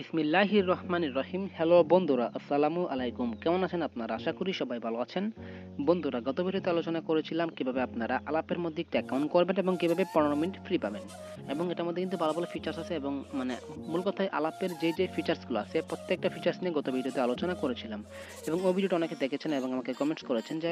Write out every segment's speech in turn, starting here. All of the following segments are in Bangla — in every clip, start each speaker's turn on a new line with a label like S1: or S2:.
S1: বিসমিল্লাহির রহমানির রহিম। হ্যালো বন্ধুরা, আসসালামু আলাইকুম। কেমন আছেন আপনারা? আশা করি সবাই ভালো আছেন। বন্ধুরা, গত ভিডিওতে আলোচনা করেছিলাম কিভাবে আপনারা আলাপের মধ্যে একটা অ্যাকাউন্ট করবেন এবং কিভাবে 15 মিনিট ফ্রি পাবেন। এবং এটার মধ্যে কিন্তু ভালো ভালো ফিচার্স আছে এবং মূল কথায় আলাপের যে ফিচার্সগুলো আছে প্রত্যেকটা ফিচার্স নিয়ে গত ভিডিওতে আলোচনা করেছিলাম। এবং ওই ভিডিওটা অনেকে দেখেছেন এবং আমাকে কমেন্টস করেছেন যে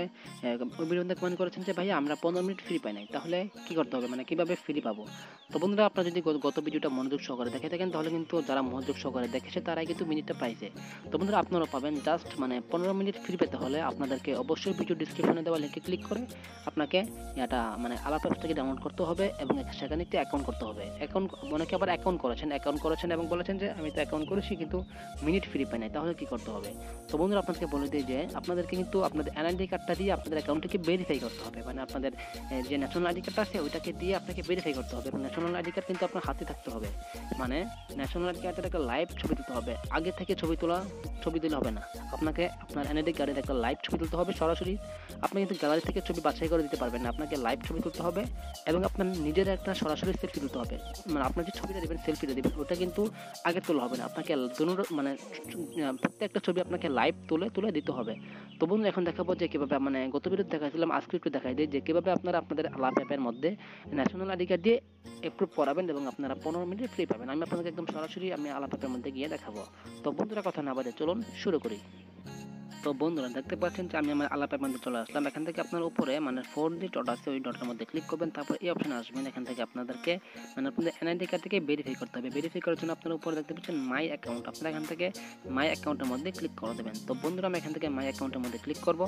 S1: ওই ভিডিওতে কমেন্ট করেছেন যে ভাইয়া আমরা 15 মিনিট ফ্রি পাই নাই, তাহলে কি করতে হবে, কিভাবে ফ্রি পাবো। তো বন্ধুরা, আপনারা যদি গত ভিডিওটা মনোযোগ সহকারে দেখে থাকেন তাহলে কিন্তু যারা মনোযোগ সহকারে দেখেছে তারাই কিন্তু মিনিটটা পাইছে। তো বন্ধুরা, আপনারা পাবেন জাস্ট 15 মিনিট ফ্রি পেতে হলে আপনাদেরকে অবশ্যই ভিডিও ডিসক্রিপশনে দেওয়া লিঙ্কে ক্লিক করে আপনাকে এটা আলাপ অ্যাপস থেকে ডাউনলোড করতে হবে এবং সেখানে একটি অ্যাকাউন্ট করতে হবে। অ্যাকাউন্ট অনেকে আবার অ্যাকাউন্ট করেছেন এবং বলেছেন যে আমি তো অ্যাকাউন্ট করেছি কিন্তু মিনিট ফ্রি পাই নাই, তাহলে কি করতে হবে। তো বন্ধুরা, আপনাদেরকে বলে দিই যে আপনাদেরকে কিন্তু আপনাদের এনআইডি কার্ডটা দিয়ে আপনাদের অ্যাকাউন্টটিকে ভেরিফাই করতে হবে। আপনাদের যে ন্যাশনাল আইডি কার্ডটা আছে ওইটাকে দিয়ে আপনাকে ভেরিফাই করতে হবে এবং ন্যাশনাল আইডি কার্ড কিন্তু আপনার হাতে থাকতে হবে। ন্যাশনাল আইডি কার্ডের একটা লাইভ ছবি তুলতে হবে। আগে থেকে ছবি দিলে হবে না, আপনাকে আপনার এনআইডি কার্ডের একটা লাইভ ছবি তুলতে হবে সরাসরি। আপনি কিন্তু গ্যালারি থেকে ছবি বাছাই করে দিতে পারবেন না, আপনাকে লাইভ ছবি তুলতে হবে এবং আপনার নিজের একটা সরাসরি সেলফি তুলতে হবে। আপনার যে ছবিটা দেবেন, সেলফিটা দেবেন, ওটা কিন্তু আগে তোলা হবে না, আপনাকে প্রত্যেকটা ছবি আপনাকে লাইভ তুলে দিতে হবে। তো বন্ধু, এখন দেখাবো যে কীভাবে গত ভিডিওতে দেখাচ্ছিলাম, আজকে একটু দেখাই দিই যে কীভাবে আপনারা আপনাদের আলাপ অ্যাপের মধ্যে ন্যাশনাল আইডি কার্ড দিয়ে অ্যাপ্রুভ করাবেন এবং আপনারা 15 মিনিট ফ্রি পাবেন। আমি আপনাদের একদম সরাসরি আলাপ অ্যাপের মধ্যে গিয়ে দেখাবো। তো বন্ধুরা, কথা না বাদে চলুন শুরু করি। তো বন্ধুরা, দেখতে পাচ্ছেন যে আমি আমার আলাপ অ্যাপের মধ্যে চলে আসলাম। এখান থেকে আপনার উপরে 4 ডট আছে, ওই ডটের মধ্যে ক্লিক করবেন, তারপর এই অপশনে আসবেন। এখান থেকে আপনাদেরকে আপনাদের এনআইডি কার্ড থেকে ভেরিফাই করতে হবে। ভেরিফাই করার জন্য আপনার উপরে দেখতে পাচ্ছেন মাই অ্যাকাউন্ট, আপনারা এখান থেকে মাই অ্যাকাউন্টের মধ্যে ক্লিক করে দেবেন। তো বন্ধুরা, আমি এখান থেকে মাই অ্যাকাউন্টের মধ্যে ক্লিক করব।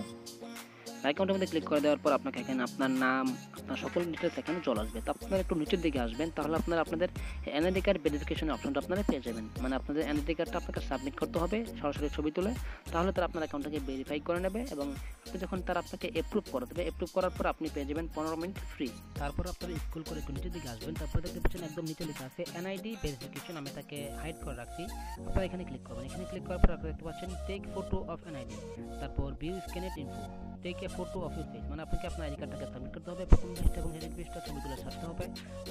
S1: অ্যাকাউন্টের মধ্যে ক্লিক করে দেওয়ার পর আপনাকে এখানে আপনার নাম, আপনার সকল ডিটেলস এখানে চলে আসবে। তো আপনারা একটু নিচের দিকে আসবেন, তাহলে আপনারা আপনাদের এনআইডি কার্ড ভেরিফিকেশনের অপশনটা আপনারা পেয়ে যাবেন। আপনাদের এনআইডি কার্ডটা আপনাকে সাবমিট করতে হবে সরাসরি ছবি তুলে, তাহলে তারা আপনার অ্যাকাউন্টটাকে ভেরিফাই করে নেবে এবং যখন তারা আপনাকে অ্যাপ্রুভ করে দেবে, অ্যাপ্রুভ করার পর আপনি পেয়ে যাবেন 15 মিনিট ফ্রি। তারপর আপনারা স্ক্রল করে একটু নিচের দিকে আসবেন, তারপর দেখতে পাচ্ছেন একদম নিচে লেখা আছে এনআইডি ভেরিফিকেশন, আমি তাকে হাইড করে রাখছি। আপনারা এখানে ক্লিক করবেন। এখানে ক্লিক করার পর আপনারা দেখতে পাচ্ছেন টেক ফটো অফ এনআইডি, তারপর view scanned info, take a photo of your face, আপনাকে আপনার আইডি কার্ডটাকে সাবমিট করতে হবে। প্রথম পেজটা এবং সেকেন্ড পেজটা ছবিগুলো ছাড়তে হবে।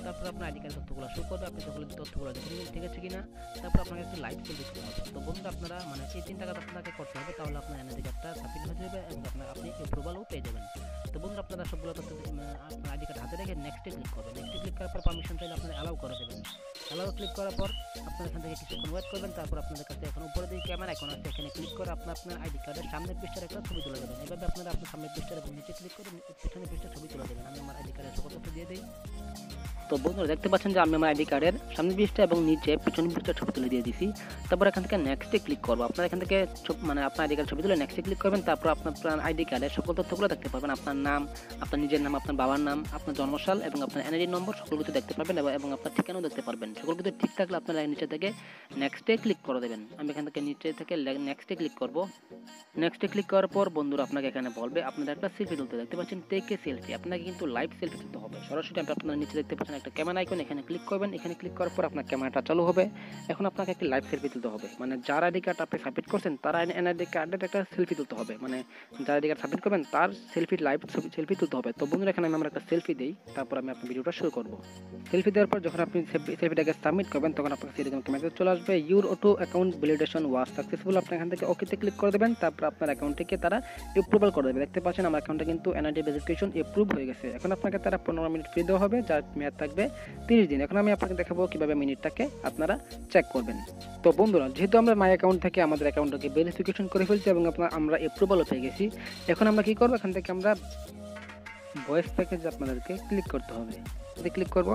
S1: তারপর আপনার আইডি কার্ডের তথ্যগুলো শো করবে, আপনি সকল তথ্যগুলো দেখে নিন ঠিক আছে কিনা। তারপর আপনাকে একটু লাইভ সেলফি দিতে হবে। তো বন্ধুরা, আপনারা এই 3টা কাজ আপনাকে করতে হবে, তাহলে আপনার এনআইডি কার্ডটা সাবমিট হয়ে যাবে এবং আপনি অ্যাপ্রুভালও পেয়ে যাবেন। তো বন্ধুরা, আপনারা সবগুলো তথ্য আপনার আইডি কার্ড হাতে রেখে নেক্সটে ক্লিক করবেন। নেক্সটে ক্লিক করার পর পারমিশন চাইলে আপনারা অ্যালাউ করে দেবেন। অ্যালাউ ক্লিক করার পর আপনারা এখান থেকে কিছুক্ষণ ওয়েট করবেন। তারপর আপনাদের কাছে এখন উপরে দিকে ক্যামেরা আইকন আছে, এখানে ক্লিক করে আপনার আইডি কার্ডের সামনের পৃষ্ঠার একটা ছবি তুলে দেবেন। এভাবে আপনারা আপনার সামনের পৃষ্ঠার এবং নিচে ক্লিক করে পিছনের পৃষ্ঠার ছবি তুলে দেবেন। আমি আমার আইডি কার্ডের সকল তথ্য দিয়ে দিই। তো বন্ধুরা, দেখতে পাচ্ছেন যে আমি আমার আইডি কার্ডের সামনের পৃষ্ঠা এবং নিচে পিছনের পৃষ্ঠার ছবি তুলে দিয়ে দিয়েছি। তারপর এখান থেকে নেক্সটে ক্লিক করবো। আপনারা এখান থেকে আপনার আইডি কার্ড ছবি তুলে নেক্সটে ক্লিক করবেন। তারপর আপনার আইডি কার্ডের সকল তথ্যগুলো দেখতে পাবেন, আপনার নাম, আপনার নিজের নাম, আপনার বাবার নাম, আপনার জন্মসাল এবং আপনার এনআইডি নম্বর সকল কিছু দেখতে পারবেন এবং আপনার ঠিকানাও দেখতে পারবেন। সকল কিছু ঠিক থাকলে আপনারা নিচে থেকে নেক্সটে ক্লিক করে দেবেন। আমি এখান থেকে নিচে থেকে নেক্সটে ক্লিক করব। নেক্সটে ক্লিক করার পর বন্ধুরা, আপনাকে এখানে বলবে আপনাদের একটা সেলফি তুলতে, দেখতে পাচ্ছেন টেক এ সেলফি, আপনাকে কিন্তু লাইভ সেলফি তুলতে হবে সরাসরি। আপনারা নিচে দেখতে পাচ্ছেন একটা ক্যামেরা আইকন, এখানে ক্লিক করবেন। এখানে ক্লিক করার পর আপনার ক্যামেরাটা চালু হবে। এখন আপনাকে একটা লাইভ সেলফি তুলতে হবে, যার আইডি কার্ড আপনি সাবমিট করছেন তার এনআইডি কার্ডের একটা সেলফি তুলতে হবে, যার আইডি কার্ড সাবমিট করবেন তার লাইভ সেলফি তুলতে হবে। তো বন্ধুরা, এখানে আমি আমার একটা সেলফি দিই, তারপর আমি আপনার ভিডিওটা শুরু করব। সেলফি দেওয়ার পর যখন আপনি সেলফিটাকে সাবমিট করবেন তখন আপনার কাছে এরকম মেসেজ চলে আসবে, your auto account validation was successful. আপনি এখান থেকে ওকেতে ক্লিক করে দেবেন। তারপর আপনার অ্যাকাউন্টটিকে তারা অ্যাপ্রুভাল করে দেবে। দেখতে পাচ্ছেন আমার অ্যাকাউন্টে কিন্তু এনআইডি ভেরিফিকেশন অ্যাপ্রুভ হয়ে গেছে। এখন আপনাকে তারা 15 মিনিট ফ্রি দেওয়া হবে, যার মেয়াদ থাকবে 30 দিন। এখন আমি আপনাকে দেখাবো কিভাবে মিনিটটাকে আপনারা চেক করবেন। তো বন্ধুরা, যেহেতু আমরা মাই অ্যাকাউন্ট থেকে আমাদের অ্যাকাউন্টটাকে ভেরিফিকেশন করে ফেলছি এবং আমরা অ্যাপ্রুভালও পেয়ে গেছি, এখন আমরা কি করব, এখান থেকে আমরা ভয়েস প্যাকেজ আপনাদেরকে ক্লিক করতে হবে। ক্লিক করব।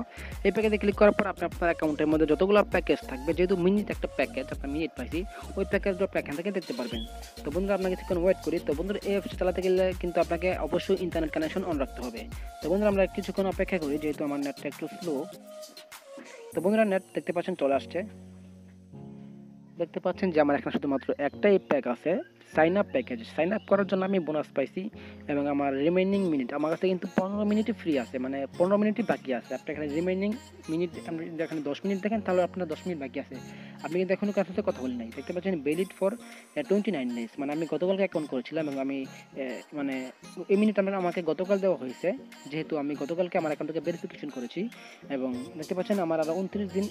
S1: এই প্যাকেজে ক্লিক করার পর আপনার অ্যাকাউন্টের মধ্যে যতগুলো প্যাকেজ থাকবে, যেহেতু মিনিট একটা প্যাকেজ আপনার মিনিট পাইছি, ওই প্যাকেজগুলো এখান থেকে দেখতে পারবেন। তো বন্ধুরা, আপনাকে কিছুক্ষণ ওয়েট করি। তো বন্ধুরা, এই অ্যাপস চালাতে গেলে কিন্তু আপনাকে অবশ্যই ইন্টারনেট কানেকশন অন রাখতে হবে। তো বন্ধুরা, আমরা কিছুক্ষণ অপেক্ষা করি, যেহেতু আমার নেটটা একটু স্লো। তো বন্ধুরা, নেট দেখতে পাচ্ছেন চলে আসছে। দেখতে পাচ্ছেন যে আমার এখানে শুধুমাত্র একটাই প্যাক আছে, sign up package. Sign up করার জন্য আমি বোনাস পাইছি এবং আমার রিমেইনিং মিনিট আমার কাছে কিন্তু 15 মিনিটই ফ্রি আছে, মানে 15 মিনিটই বাকি আছে। আপনি এখানে রিমেইনিং মিনিট আপনি যদি এখানে 10 মিনিট দেখেন তাহলে আপনার 10 মিনিট বাকি আছে। আপনি কিন্তু এখনও কার সাথে কথা বলেন নাই, দেখতে পাচ্ছেন ভ্যালিড ফর 29 ডেজ, মানে আমি গতকালকে অ্যাকাউন্ট করেছিলাম এবং আমি মানে এই মিনিট আমাকে গতকাল দেওয়া হয়েছে, যেহেতু আমি গতকালকে আমার অ্যাকাউন্টকে ভেরিফিকেশন করেছি। এবং দেখতে পাচ্ছেন আমার আরও 29 দিন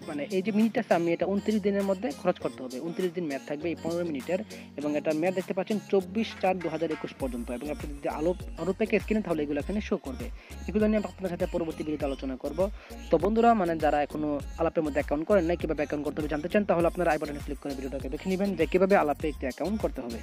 S1: মানে এই যে মিনিট আছে আমি এটা 29 দিনের মধ্যে খরচ করতে হবে। 29 দিন মেয়াদ থাকবে এই 15 মিনিটের, এবং এটা মেয়াদ দেখতে পাচ্ছেন 24/4/2021 পর্যন্ত। এবং আপনি যদি আলো প্যাকেজ কিনেন তাহলে এগুলো এখানে শো করবে। এগুলো নিয়ে আপনার সাথে পরবর্তী ভিডিওতে আলোচনা করব। তো বন্ধুরা, মানে যারা এখনো আলাপের মধ্যে অ্যাকাউন্ট করেন না, কিভাবে অ্যাকাউন্ট করতে হবে জানতে চান, তাহলে আপনারা আই বাটনে ক্লিক করে ভিডিওটাকে দেখে নেবেন যে কিভাবে আলাপে একটি অ্যাকাউন্ট করতে হবে।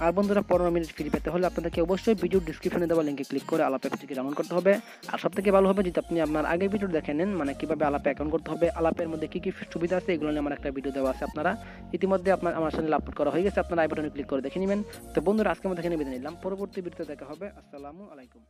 S1: আর বন্ধুরা, 15 মিনিট ফ্রি পেতে হলে আপনাদেরকে অবশ্যই ভিডিও ডিসক্রিপশনে দেওয়া লিঙ্কে ক্লিক করে আলাপ অ্যাপটিকে ডাউনলোড করতে হবে। আর সবথেকে ভালো হবে যদি আপনি আপনার আগের ভিডিও দেখে নেন, মানে কিভাবে আলাপে অ্যাকাউন্ট করতে হবে, আলাপের মধ্যে কী কী সুবিধা আছে এগুলো নিয়ে আমার একটা ভিডিও দেওয়া আছে, আপনারা ইতিমধ্যে আমার চ্যানেলে আপলোড করা হয়ে গেছে, আপনারা আই বাটনে ক্লিক করে দেখে নেবেন। তো বন্ধুরা, আজকে আমরা এখানে বেঁধে নিলাম, পরবর্তী ভিডিওতে দেখা হবে। আসসালামু আলাইকুম।